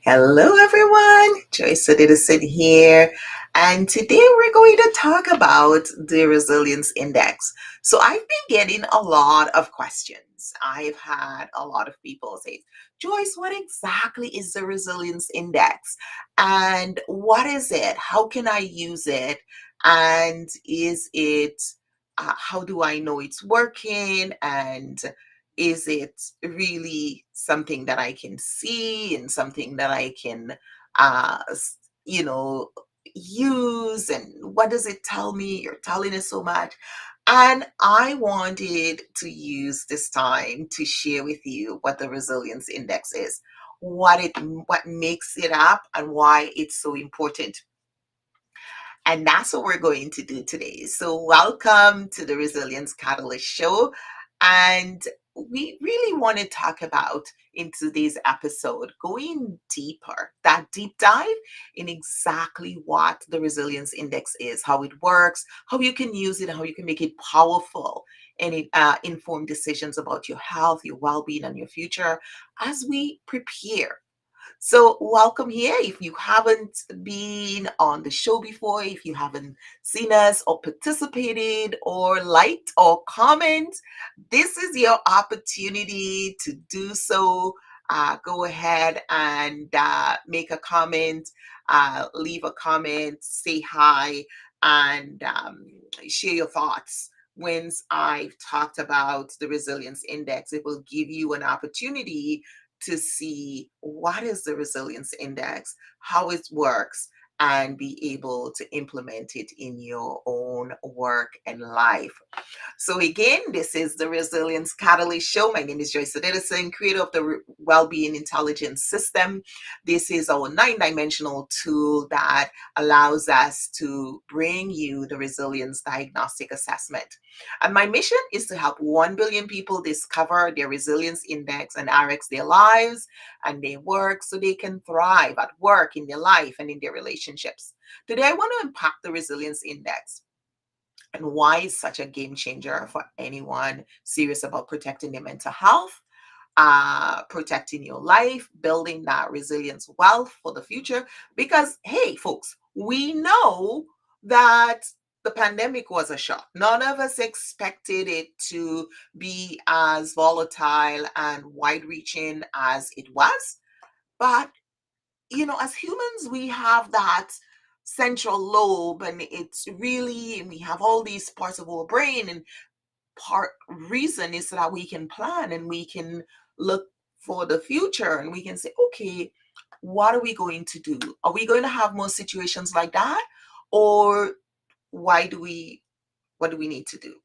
Hello, everyone. Joyce Edison here. And today we're going to talk about the Resilience Index. So, I've been getting a lot of questions. I've had a lot of people say, Joyce, what exactly is the Resilience Index? And what is it? How can I use it? And how do I know it's working? And is it really something that I can see and something that I can, uh, s- you know, use? And what does it tell me? You're telling us so much. And I wanted to use this time to share with you what the Resilience Index is, what makes it up, and why it's so important. And that's what we're going to do today. So, welcome to the Resilience Catalyst Show. And we really want to talk about in today's episode going deeper, that deep dive in exactly what the Resilience Index is, how it works, how you can use it, how you can make it powerful and inform decisions about your health, your well being, and your future as we prepare. So, welcome here. If you haven't been on the show before, if you haven't seen us or participated or liked or comment, this is your opportunity to do so. Go ahead and make a comment, leave a comment, say hi, and share your thoughts. Once I've talked about the Resilience Index, it will give you an opportunity to see what is the resilience index, how it works, and be able to implement it in your own work and life. So again, this is the Resilience Catalyst Show. My name is Joyce Edison, creator of the Wellbeing Intelligence System. This is our nine-dimensional tool that allows us to bring you the resilience diagnostic assessment. And my mission is to help 1 billion people discover their resilience index and RX their lives and their work so they can thrive at work, in their life, and in their relationships. Today, I want to unpack the resilience index and why it's such a game changer for anyone serious about protecting their mental health, protecting your life, building that resilience wealth for the future. Because, hey, folks, we know that the pandemic was a shock. None of us expected it to be as volatile and wide reaching as it was. But as humans, we have that central lobe, and it's really, we have all these parts of our brain, and part reason is so that we can plan and we can look for the future and we can say, okay, what are we going to do? Are we going to have more situations like that? Or why do we, what do we need to do?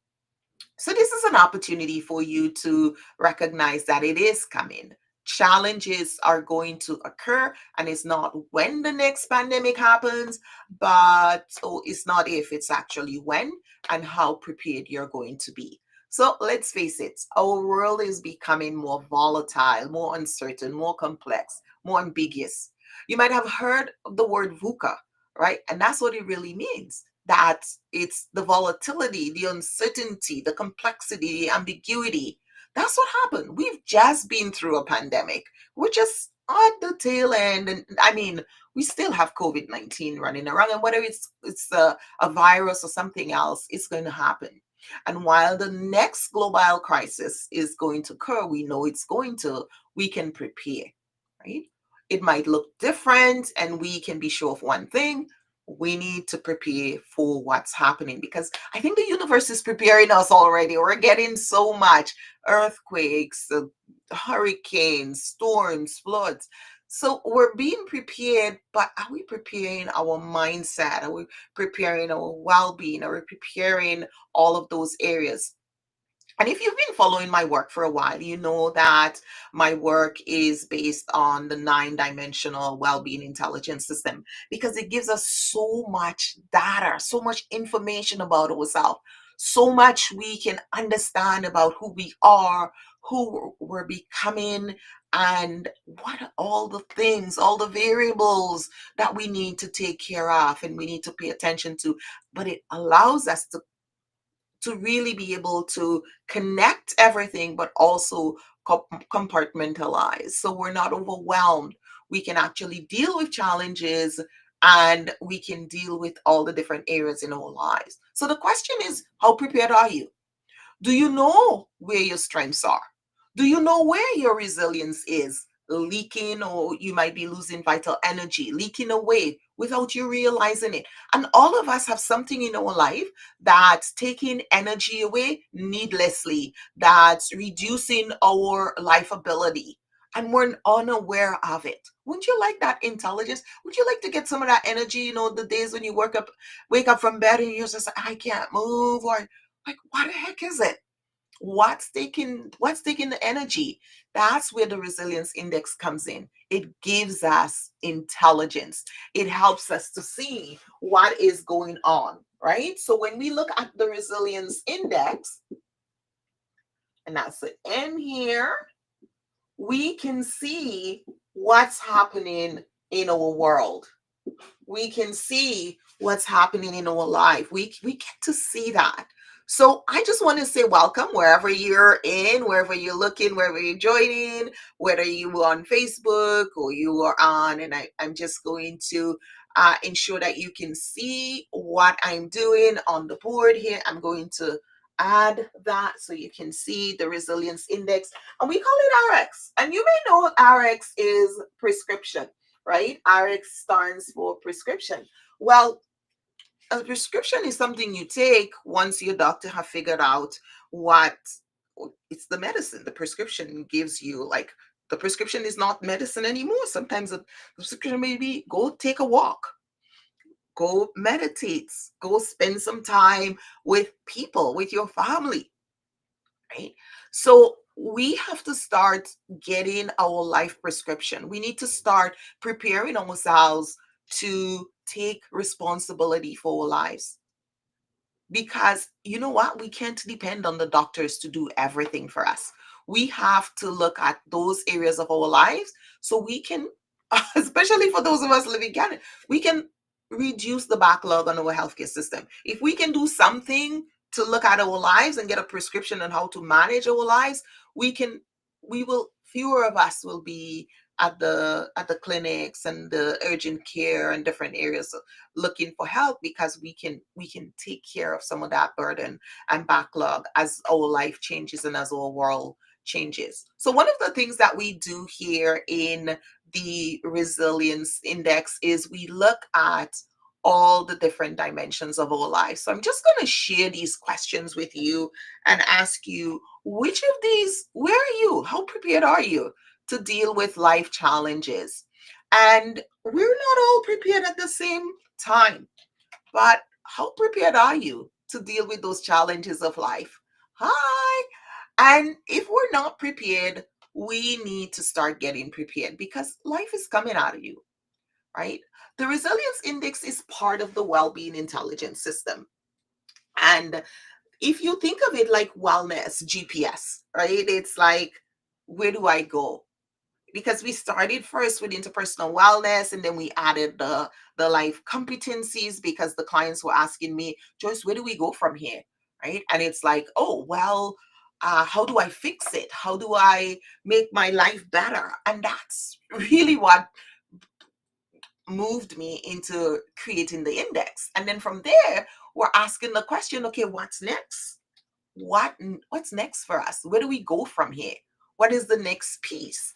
So, this is an opportunity for you to recognize that it is coming. Challenges are going to occur, and it's not when the next pandemic happens, but it's not if, it's actually when and how prepared you're going to be. So, let's face it, our world is becoming more volatile, more uncertain, more complex, more ambiguous. You might have heard of the word VUCA, right? And that's what it really means, that it's the volatility, the uncertainty, the complexity, the ambiguity. That's what happened. We've just been through a pandemic. We're just at the tail end. And I mean, we still have COVID-19 running around. And whether it's a virus or something else, it's going to happen. And while the next global crisis is going to occur, we know it's going to, we can prepare, right? It might look different, and we can be sure of one thing: we need to prepare for what's happening, because I think the universe is preparing us already. We're getting so much earthquakes, hurricanes, storms, floods. So we're being prepared, but are we preparing our mindset? Are we preparing our well being? Are we preparing all of those areas? And if you've been following my work for a while, you know that my work is based on the nine-dimensional well-being intelligence system, because it gives us so much data, so much information about ourselves, so much we can understand about who we are, who we're becoming, and what are all the things, all the variables that we need to take care of and we need to pay attention to. But it allows us to really be able to connect everything, but also compartmentalize. So we're not overwhelmed. we can actually deal with challenges, and we can deal with all the different areas in our lives. So the question is, how prepared are you? Do you know where your strengths are? Do you know where your resilience is leaking, or you might be losing vital energy, leaking away without you realizing it? And all of us have something in our life that's taking energy away needlessly, that's reducing our life ability. And we're unaware of it. Wouldn't you like that intelligence? Would you like to get some of that energy? The days when you wake up from bed and you're just like, I can't move, or like, what the heck is it? What's taking the energy? That's where the resilience index comes in. It gives us intelligence. It helps us to see what is going on, right? So when we look at the resilience index, and that's the N here, we can see what's happening in our world. We can see what's happening in our life. We get to see that. So I just want to say welcome wherever you're in, wherever you're looking, wherever you're joining, whether you are on Facebook or you are on, and I'm just going to ensure that you can see what I'm doing on the board here. I'm going to add that so you can see the resilience index, and we call it RX. And you may know RX is prescription, right? RX stands for prescription. Well, a prescription is something you take once your doctor have figured out what it's the medicine. The prescription gives you, like, the prescription is not medicine anymore. Sometimes the prescription may be go take a walk, go meditate, go spend some time with people, with your family, right? So we have to start getting our life prescription. We need to start preparing ourselves to take responsibility for our lives. Because you know what? We can't depend on the doctors to do everything for us. We have to look at those areas of our lives so we can, especially for those of us living in Canada, we can reduce the backlog on our healthcare system. If we can do something to look at our lives and get a prescription on how to manage our lives, fewer of us will be at the clinics and the urgent care and different areas looking for help, because we can take care of some of that burden and backlog as our life changes and as our world changes. So one of the things that we do here in the resilience index is we look at all the different dimensions of our life. So I'm just going to share these questions with you and ask you, which of these, where are you? How prepared are you to deal with life challenges? And we're not all prepared at the same time, but how prepared are you to deal with those challenges of life? Hi. And if we're not prepared, we need to start getting prepared, because life is coming out of you, right? The resilience index is part of the well-being intelligence system. And if you think of it like wellness GPS, right? It's like, where do I go? Because we started first with interpersonal wellness, and then we added the life competencies, because the clients were asking me, Joyce, where do we go from here? Right? And it's like, oh well, how do I fix it? How do I make my life better? And that's really what moved me into creating the index. And then from there, we're asking the question, okay, what's next? What's next for us? Where do we go from here? What is the next piece?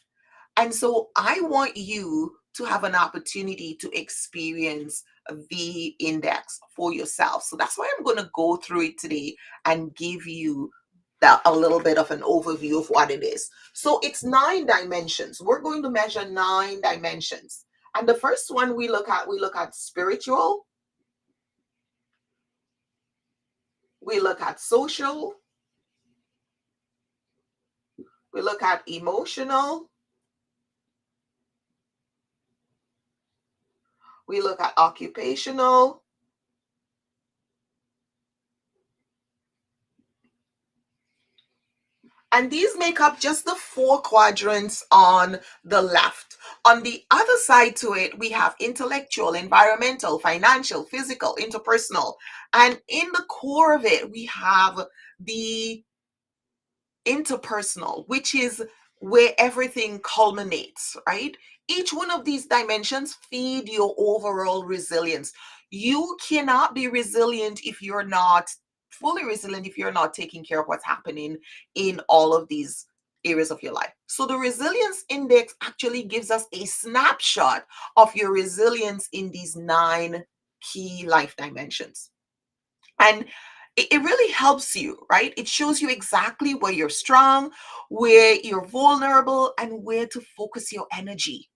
And so I want you to have an opportunity to experience the index for yourself. So that's why I'm going to go through it today and give you a little bit of an overview of what it is. So it's 9 dimensions. We're going to measure 9 dimensions. And the first one we look at spiritual, we look at social, we look at emotional, we look at occupational, and these make up just the 4 quadrants on the left. On the other side to it, we have intellectual, environmental, financial, physical, interpersonal. And in the core of it, we have the interpersonal, which is where everything culminates, right? Each one of these dimensions feed your overall resilience. You cannot be resilient if you're not fully resilient, if you're not taking care of what's happening in all of these areas of your life. So the resilience index actually gives us a snapshot of your resilience in these 9 key life dimensions. And it really helps you, right? It shows you exactly where you're strong, where you're vulnerable, and where to focus your energy.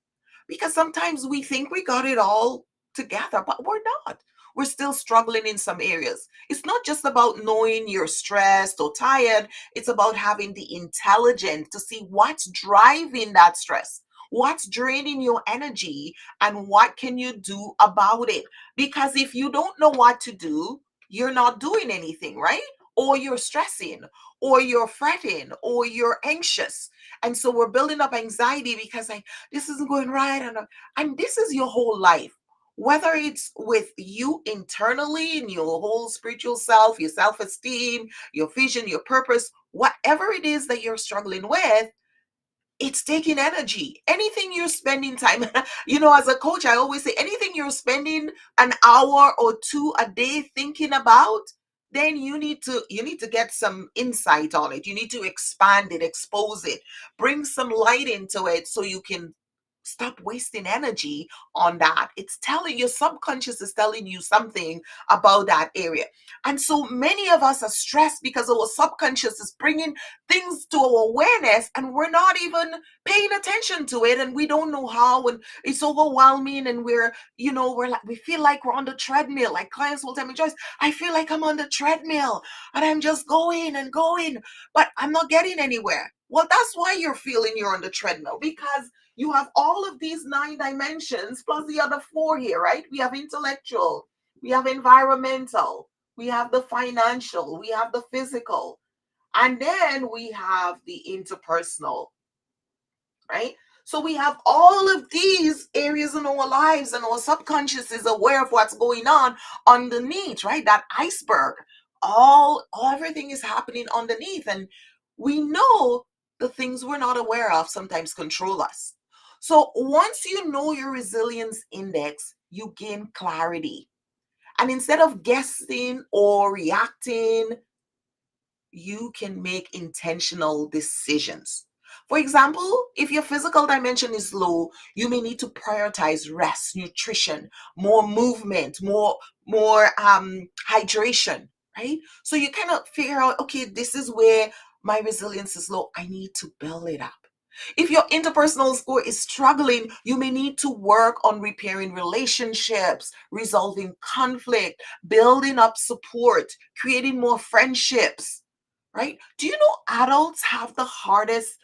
Because sometimes we think we got it all together, but we're not. We're still struggling in some areas. It's not just about knowing you're stressed or tired, it's about having the intelligence to see what's driving that stress, what's draining your energy, and what can you do about it. Because if you don't know what to do, you're not doing anything, right? Or you're stressing, or you're fretting, or you're anxious. And so we're building up anxiety because like this isn't going right, and this is your whole life, whether it's with you internally in your whole spiritual self, your self-esteem, your vision, your purpose, whatever it is that you're struggling with. It's taking energy. Anything you're spending time, as a coach, I always say anything you're spending an hour or two a day thinking about, then you need to get some insight on it. You need to expand it, expose it, bring some light into it so you can stop wasting energy on that. It's telling your subconscious is telling you something about that area. And so many of us are stressed because our subconscious is bringing things to our awareness and we're not even paying attention to it, and we don't know how, and it's overwhelming, and we're like, we feel like we're on the treadmill. Like clients will tell me, Joyce, I feel like I'm on the treadmill and I'm just going and going, but I'm not getting anywhere. Well, that's why you're feeling you're on the treadmill, because you have all of these 9 dimensions plus the other 4 here, right? We have intellectual, we have environmental, we have the financial, we have the physical, and then we have the interpersonal, right? So we have all of these areas in our lives, and our subconscious is aware of what's going on underneath, right? That iceberg. Everything is happening underneath, and we know the things we're not aware of sometimes control us. So once you know your resilience index, you gain clarity. And instead of guessing or reacting, you can make intentional decisions. For example, if your physical dimension is low, you may need to prioritize rest, nutrition, more movement, more hydration, right? So you kind of figure out, okay, this is where my resilience is low. I need to build it up. If your interpersonal score is struggling, you may need to work on repairing relationships, resolving conflict, building up support, creating more friendships, right? Do you know adults have the hardest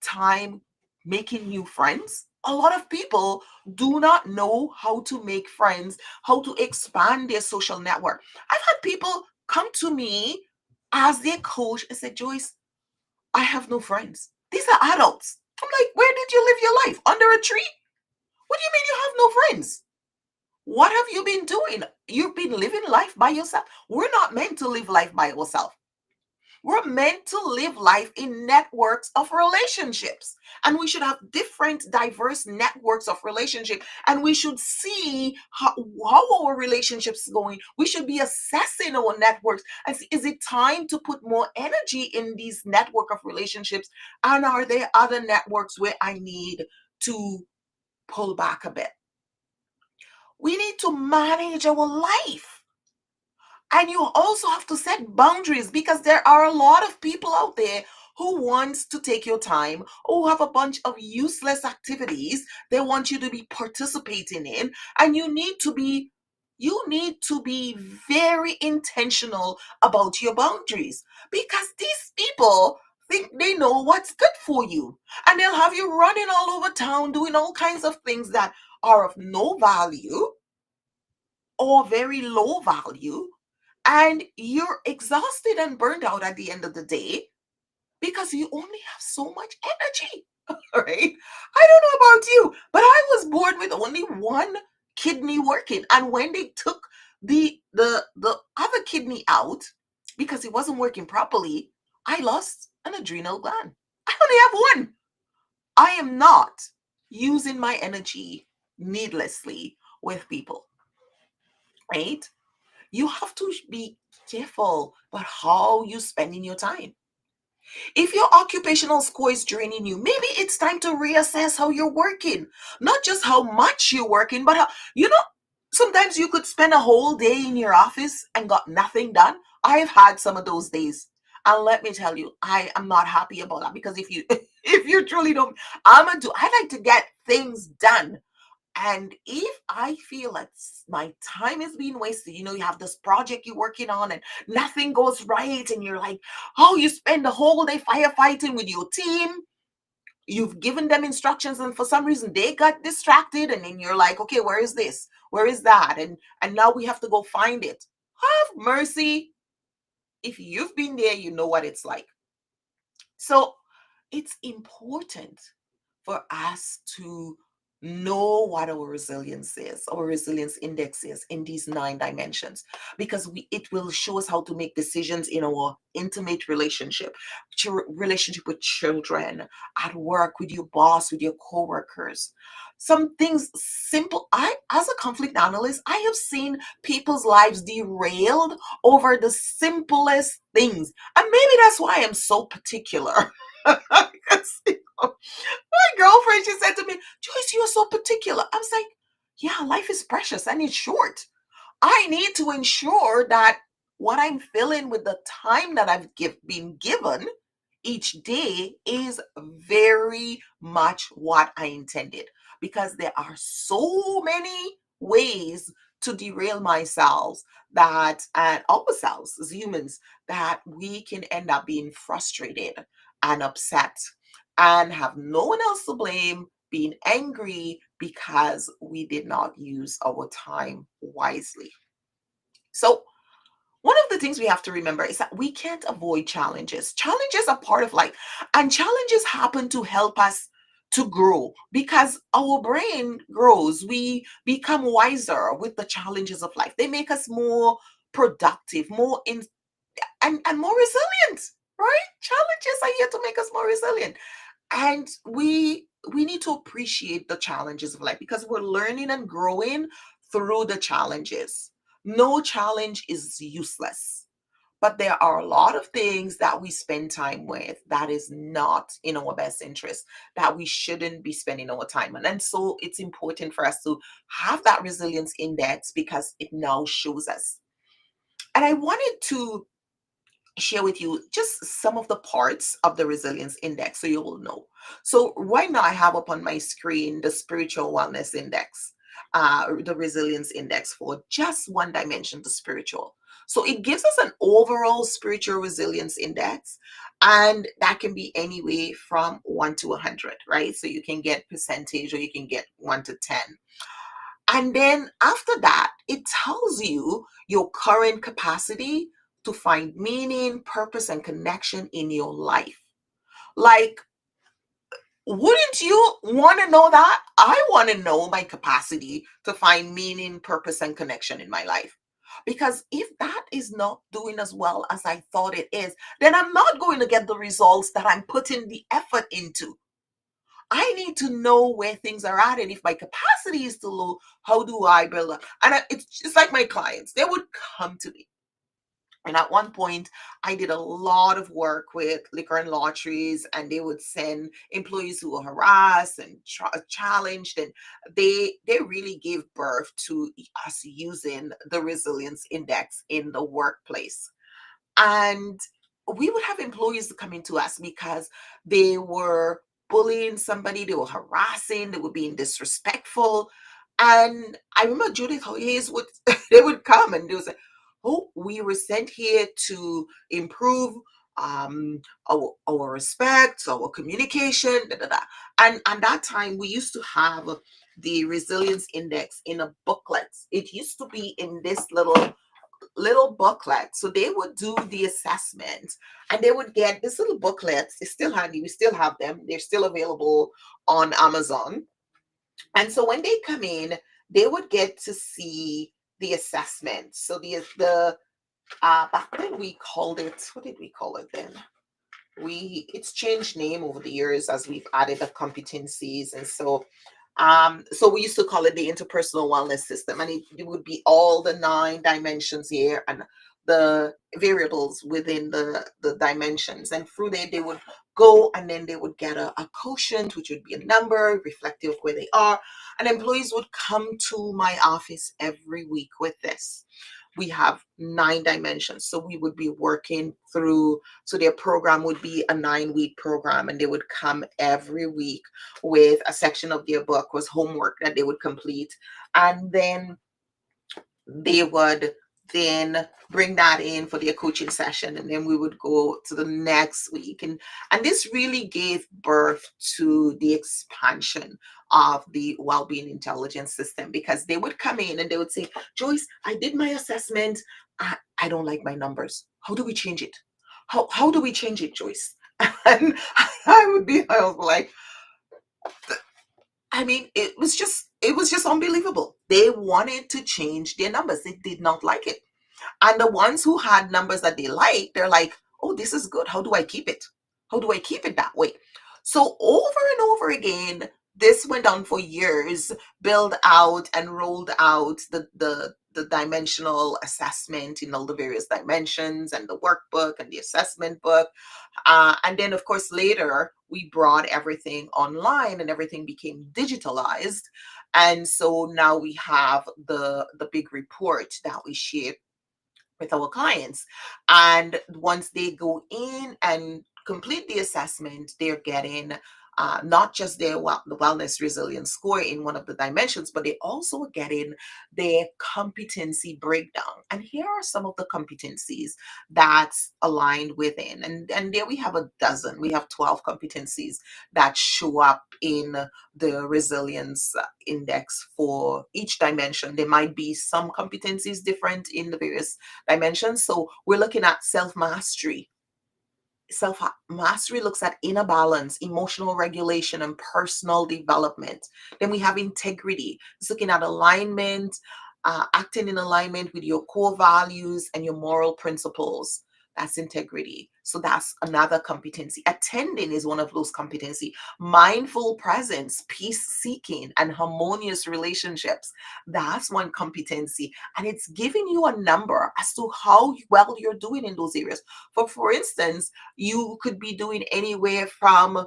time making new friends? A lot of people do not know how to make friends, how to expand their social network. I've had people come to me as their coach and say, Joyce, I have no friends. These are adults. I'm like, where did you live your life? Under a tree? What do you mean you have no friends? What have you been doing? You've been living life by yourself. We're not meant to live life by ourselves. We're meant to live life in networks of relationships. And we should have different, diverse networks of relationship. And we should see how our relationships are going. We should be assessing our networks and see, is it time to put more energy in these network of relationships? And are there other networks where I need to pull back a bit? We need to manage our life. And you also have to set boundaries, because there are a lot of people out there who wants to take your time, who have a bunch of useless activities they want you to be participating in, and you need to be very intentional about your boundaries, because these people think they know what's good for you, and they'll have you running all over town doing all kinds of things that are of no value or very low value, and you're exhausted and burned out at the end of the day because you only have so much energy. Right? I don't know about you, but I was born with only one kidney working, and when they took the other kidney out because it wasn't working properly, I lost an adrenal gland. I only have one. I am not using my energy needlessly with people, right? You have to be careful about how you spending your time. If your occupational score is draining you, maybe it's time to reassess how you're working. Not just how much you're working, but how, sometimes you could spend a whole day in your office and got nothing done. I've had some of those days. And let me tell you, I am not happy about that because if you if you truly don't, I like to get things done. And if I feel like my time is being wasted, you have this project you're working on and nothing goes right, and you're like, oh, you spend the whole day firefighting with your team. You've given them instructions, and for some reason they got distracted, and then you're like, okay, where is this? Where is that? And now we have to go find it. Have mercy. If you've been there, you know what it's like. So it's important for us to know what our resilience is, our resilience index is in these 9 dimensions, because it will show us how to make decisions in our intimate relationship, relationship with children, at work, with your boss, with your coworkers. Some things simple. As a conflict analyst, I have seen people's lives derailed over the simplest things. And maybe that's why I'm so particular. Because my girlfriend, she said to me, Joyce, you're so particular. I was like, yeah, life is precious and it's short. I need to ensure that what I'm filling with the time that been given each day is very much what I intended, because there are so many ways to derail myself, that and ourselves as humans, that we can end up being frustrated and upset and have no one else to blame, being angry because we did not use our time wisely. So, one of the things we have to remember is that we can't avoid challenges. Challenges are part of life, and challenges happen to help us to grow, because our brain grows. We become wiser with the challenges of life. They make us more productive, and more resilient, right? Challenges are here to make us more resilient. And we need to appreciate the challenges of life, because we're learning and growing through the challenges. No challenge is useless, but there are a lot of things that we spend time with that is not in our best interest, that we shouldn't be spending our time on. And so it's important for us to have that resilience index, because it now shows us. And I wanted to share with you just some of the parts of the resilience index so you will know. So right now I have up on my screen the spiritual wellness index, the resilience index for just one dimension, the spiritual. So it gives us an overall spiritual resilience index, and that can be anywhere from 1 to 100, right? So you can get percentage, or you can get 1 to 10. And then after that, it tells you your current capacity to find meaning, purpose, and connection in your life. Like, wouldn't you want to know that? I want to know my capacity to find meaning, purpose, and connection in my life. Because if that is not doing as well as I thought it is, then I'm not going to get the results that I'm putting the effort into. I need to know where things are at. And if my capacity is too low, how do I build up? And it's just like my clients, they would come to me. And at one point, I did a lot of work with liquor and lotteries, and they would send employees who were harassed and challenged, and they really gave birth to us using the resilience index in the workplace. And we would have employees come into us because they were bullying somebody, they were harassing, they were being disrespectful. And I remember Judith Hayes would they would come and they would say, oh, we were sent here to improve our respect, our communication, da, da, da. And that time we used to have the resilience index in a booklet. It used to be in this little booklet. So they would do the assessment, and they would get this little booklet. It's still handy. We still have them. They're still available on Amazon. And so when they come in, they would get to see the assessment. So the back then we called it, what did we call it then? it's changed name over the years as we've added the competencies. And so we used to call it the interpersonal wellness system, and it would be all the 9 dimensions here and the variables within the dimensions. And through there, they would go and then they would get a quotient, which would be a number reflective of where they are. And employees would come to my office every week with this. We have 9 dimensions. So we would be working through, so their program would be a 9-week program, and they would come every week with a section of their book was homework that they would complete. And then they would then bring that in for their coaching session, and then we would go to the next week. And this really gave birth to the expansion of the well-being intelligence system, because they would come in and they would say, Joyce, I did my assessment. I don't like my numbers. How do we change it? How do we change it, Joyce? And I was like, I mean, it was just unbelievable. They wanted to change their numbers. They did not like it. And the ones who had numbers that they liked, they're like, oh, this is good. How do I keep it? How do I keep it that way? So over and over again, this went on for years, build out and rolled out the dimensional assessment in all the various dimensions, and the workbook and the assessment book. And then, of course, later we brought everything online and everything became digitalized. And so now we have the big report that we share with our clients. And once they go in and complete the assessment, they're getting not just the wellness resilience score in one of the dimensions, but they also are getting their competency breakdown. And here are some of the competencies that's aligned within. And there we have a dozen. We have 12 competencies that show up in the resilience index for each dimension. There might be some competencies different in the various dimensions. So we're looking at self-mastery. Self-mastery looks at inner balance, emotional regulation, and personal development. Then we have integrity. It's looking at alignment, acting in alignment with your core values and your moral principles. That's integrity. So that's another competency. Attending is one of those competency. Mindful presence, peace seeking, and harmonious relationships. That's one competency. And it's giving you a number as to how well you're doing in those areas. For instance, you could be doing anywhere from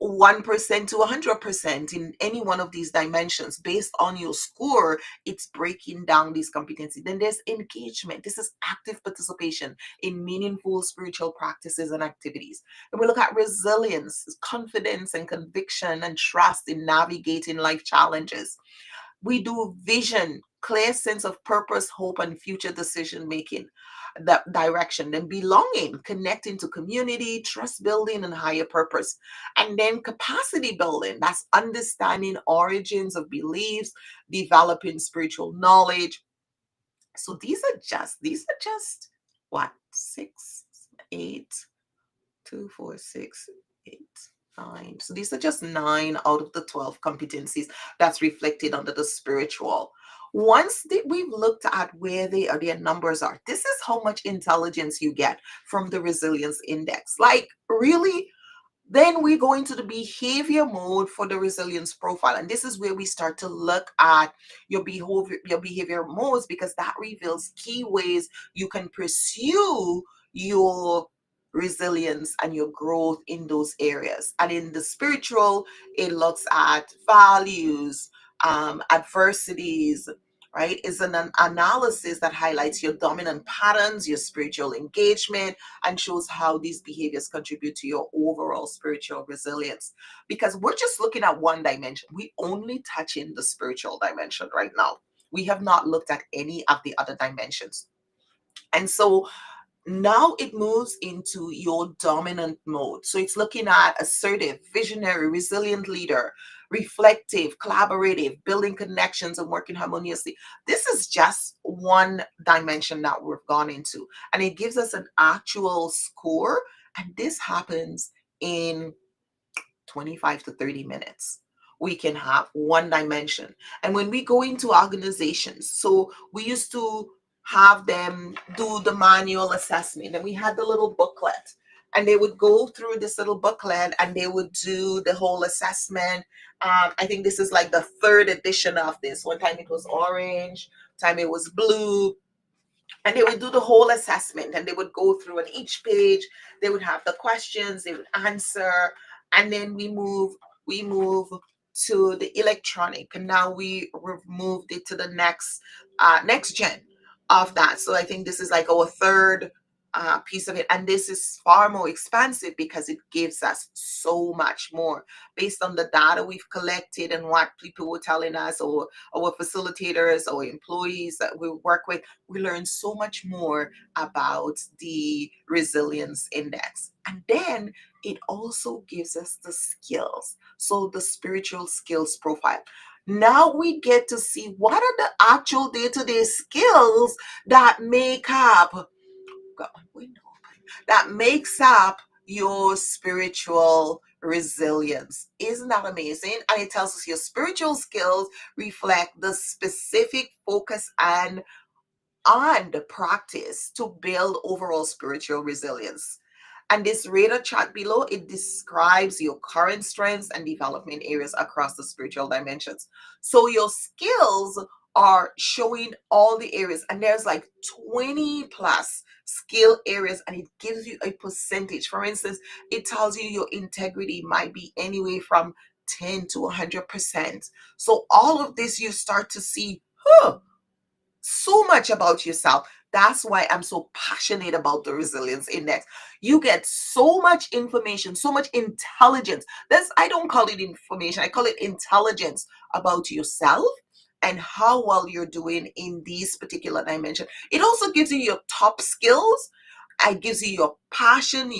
1% to 100% in any one of these dimensions based on your score. It's breaking down these competencies. Then there's engagement. This is active participation in meaningful spiritual practices and activities. And we look at resilience, confidence and conviction and trust in navigating life challenges. We do vision, clear sense of purpose, hope, and future decision making, that direction. Then belonging, connecting to community, trust building, and higher purpose. And then capacity building, that's understanding origins of beliefs, developing spiritual knowledge. So these are just what, 6, 8, 2, 4, 6, 8, 9. So these are just 9 out of the 12 competencies that's reflected under the spiritual. Once we've looked at where their numbers are, this is how much intelligence you get from the resilience index. Like, really? Then we go into the behavior mode for the resilience profile. And this is where we start to look at your behavior modes, because that reveals key ways you can pursue your resilience and your growth in those areas. And in the spiritual, it looks at values, adversities, right? Is an analysis that highlights your dominant patterns, your spiritual engagement, and shows how these behaviors contribute to your overall spiritual resilience. Because we're just looking at one dimension. We only touch in the spiritual dimension right now. We have not looked at any of the other dimensions. And so now it moves into your dominant mode. So it's looking at assertive, visionary, resilient leader, reflective, collaborative, building connections and working harmoniously. This is just one dimension that we've gone into, and it gives us an actual score. And this happens in 25 to 30 minutes. We can have one dimension. And when we go into organizations, so we used to have them do the manual assessment, and we had the little booklet and they would go through this little booklet and they would do the whole assessment. I think this is like the third edition of this. One time it was orange, time it was blue, and they would do the whole assessment and they would go through on each page. They would have the questions, they would answer, and then we move to the electronic, and now we've moved it to the next gen of that. So I think this is like our third piece of it, and this is far more expansive because it gives us so much more based on the data we've collected and what people were telling us, or our facilitators or employees that we work with. We learn so much more about the resilience index. And then it also gives us the skills. So the spiritual skills profile. Now we get to see what are the actual day-to-day skills that make up, got my window open, that makes up your spiritual resilience. Isn't that amazing? And it tells us your spiritual skills reflect the specific focus and practice to build overall spiritual resilience. And this radar chart below, it describes your current strengths and development areas across the spiritual dimensions. So your skills are showing all the areas, and there's like 20 plus skill areas, and it gives you a percentage. For instance, it tells you your integrity might be anywhere from 10 to 100%. So all of this, you start to see, so much about yourself. That's why I'm so passionate about the resilience index. You get so much information, so much intelligence. I don't call it information, I call it intelligence about yourself and how well you're doing in these particular dimensions. It also gives you your top skills. It gives you your passion,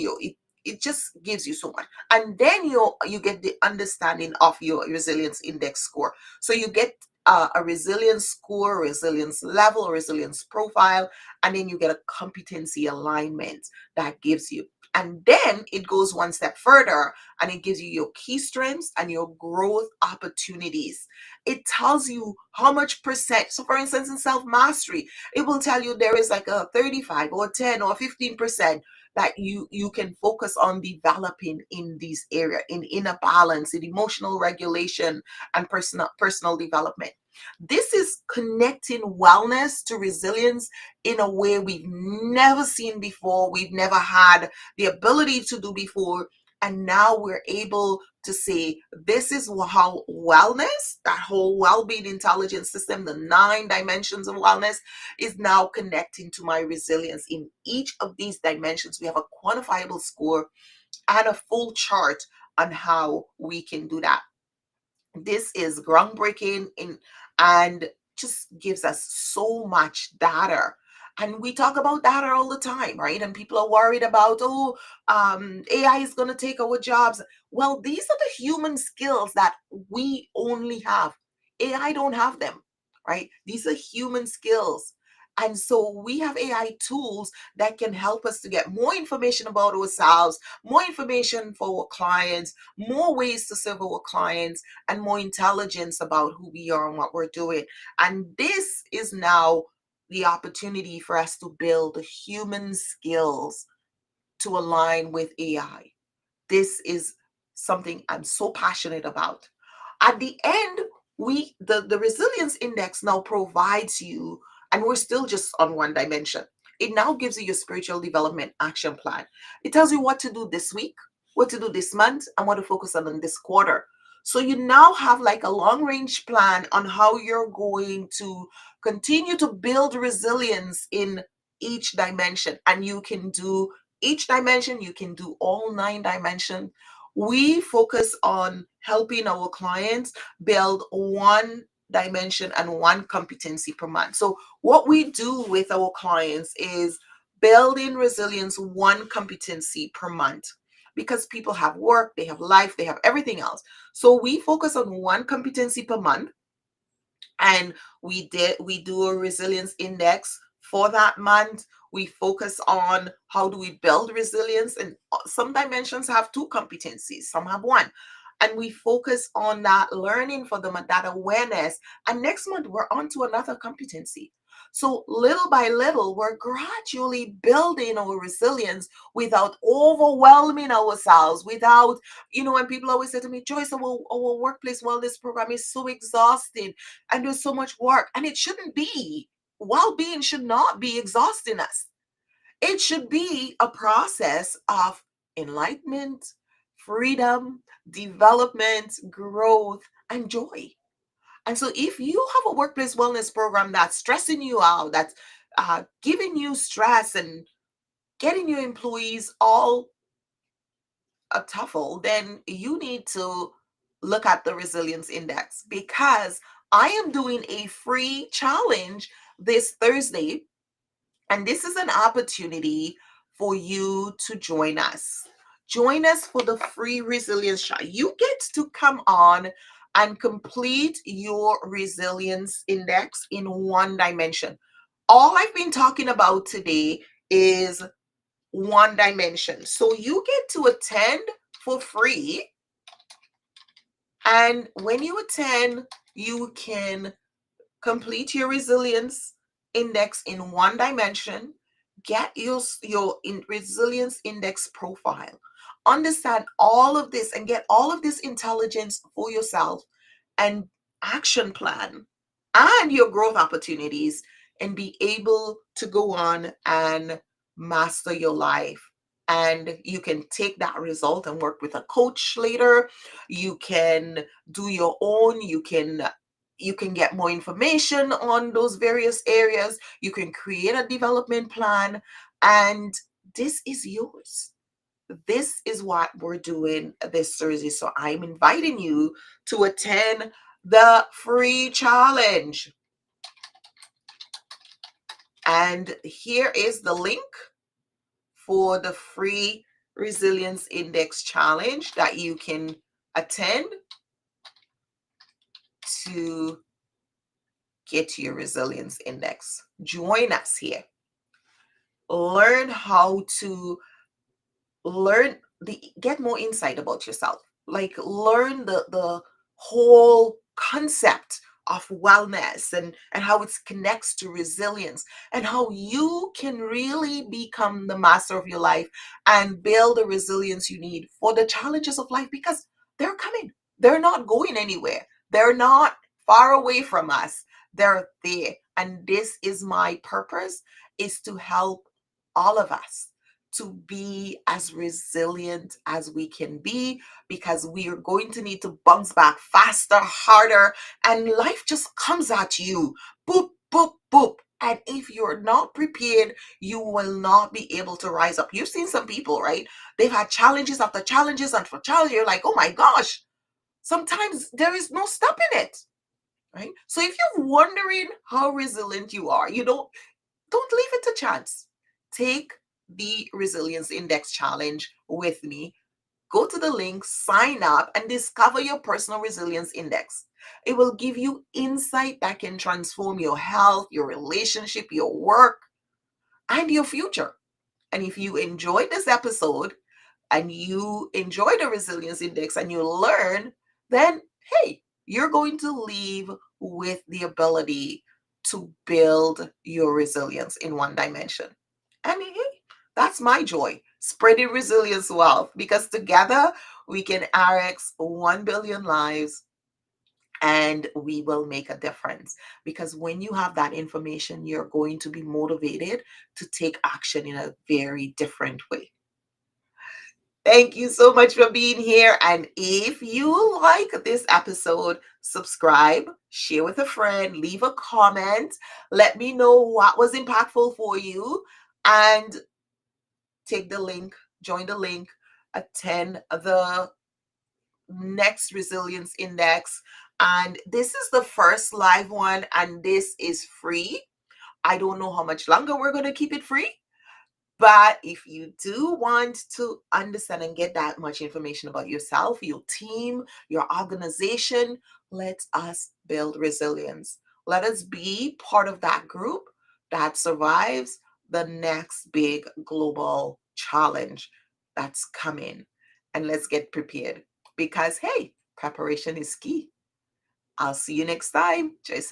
it just gives you so much. And then you get the understanding of your resilience index score. So you get a resilience score, resilience level, resilience profile, and then you get a competency alignment that gives you. And then it goes one step further and it gives you your key strengths and your growth opportunities. It tells you how much percent. So, for instance, in self mastery, it will tell you there is like a 35 or 10 or 15% that you can focus on developing in these areas, in inner balance, in emotional regulation, and personal development. This is connecting wellness to resilience in a way we've never seen before, we've never had the ability to do before. And now we're able to say, this is how wellness, that whole well-being intelligence system, the 9 dimensions of wellness, is now connecting to my resilience. In each of these dimensions, we have a quantifiable score and a full chart on how we can do that. This is groundbreaking and just gives us so much data. And we talk about data all the time, right? And people are worried about, AI is going to take our jobs. Well, these are the human skills that we only have. AI don't have them, right? These are human skills. And so we have AI tools that can help us to get more information about ourselves, more information for our clients, more ways to serve our clients, and more intelligence about who we are and what we're doing. And this is now the opportunity for us to build human skills to align with AI. This is something I'm so passionate about. At the end, the resilience index now provides you, and we're still just on one dimension. It now gives you your spiritual development action plan. It tells you what to do this week, what to do this month, and what to focus on in this quarter. So you now have like a long range plan on how you're going to continue to build resilience in each dimension. And you can do each dimension, you can do all 9 dimensions. We focus on helping our clients build one dimension and one competency per month. So what we do with our clients is building resilience, one competency per month, because people have work, they have life, they have everything else. So we focus on one competency per month, and we do a resilience index for that month. We focus on how do we build resilience, and some dimensions have 2 competencies, some have 1, and we focus on that learning for them and that awareness. And next month we're on to another competency. So little by little, we're gradually building our resilience without overwhelming ourselves, without, when people always say to me, Joyce, our workplace wellness program is so exhausting and there's so much work. And it shouldn't be. Well-being should not be exhausting us. It should be a process of enlightenment, freedom, development, growth, and joy. And so, if you have a workplace wellness program that's stressing you out, that's giving you stress and getting your employees all a tuffle, then you need to look at the resilience index, because I am doing a free challenge this Thursday. And this is an opportunity for you to join us. Join us for the free resilience challenge. You get to come on and complete your resilience index in one dimension. All I've been talking about today is one dimension. So you get to attend for free. And when you attend, you can complete your resilience index in one dimension, get your resilience index profile, understand all of this and get all of this intelligence for yourself, and action plan and your growth opportunities, and be able to go on and master your life. And you can take that result and work with a coach later. You can do your own. You can get more information on those various areas. You can create a development plan, and this is yours. This is what we're doing this Thursday. So I'm inviting you to attend the free challenge. And here is the link for the free resilience index challenge that you can attend to get your resilience index. Join us here. Learn how to get more insight about yourself. Like, learn the whole concept of wellness, and how it connects to resilience, and how you can really become the master of your life and build the resilience you need for the challenges of life, because they're coming. They're not going anywhere. They're not far away from us. They're there. And this is my purpose, is to help all of us to be as resilient as we can be, because we are going to need to bounce back faster, harder, and life just comes at you. Boop, boop, boop. And if you're not prepared, you will not be able to rise up. You've seen some people, right? They've had challenges after challenges after challenges. You're like, oh my gosh, sometimes there is no stopping it, right? So if you're wondering how resilient you are, don't leave it to chance. Take the Resilience Index Challenge with me. Go to the link, sign up, and discover your personal resilience index. It will give you insight that can transform your health, your relationship, your work, and your future. And if you enjoyed this episode and you enjoy the Resilience Index and you learn, then hey, you're going to leave with the ability to build your resilience in one dimension. And hey, that's my joy, spreading resilience wealth, because together we can RX 1 billion lives, and we will make a difference. Because when you have that information, you're going to be motivated to take action in a very different way. Thank you so much for being here. And if you like this episode, subscribe, share with a friend, leave a comment, let me know what was impactful for you, and take the link, join the link, attend the next Resilience Index. And this is the first live one, and this is free. I don't know how much longer we're going to keep it free. But if you do want to understand and get that much information about yourself, your team, your organization, let us build resilience. Let us be part of that group that survives the next big global challenge that's coming. And let's get prepared, because, hey, preparation is key. I'll see you next time. Jason.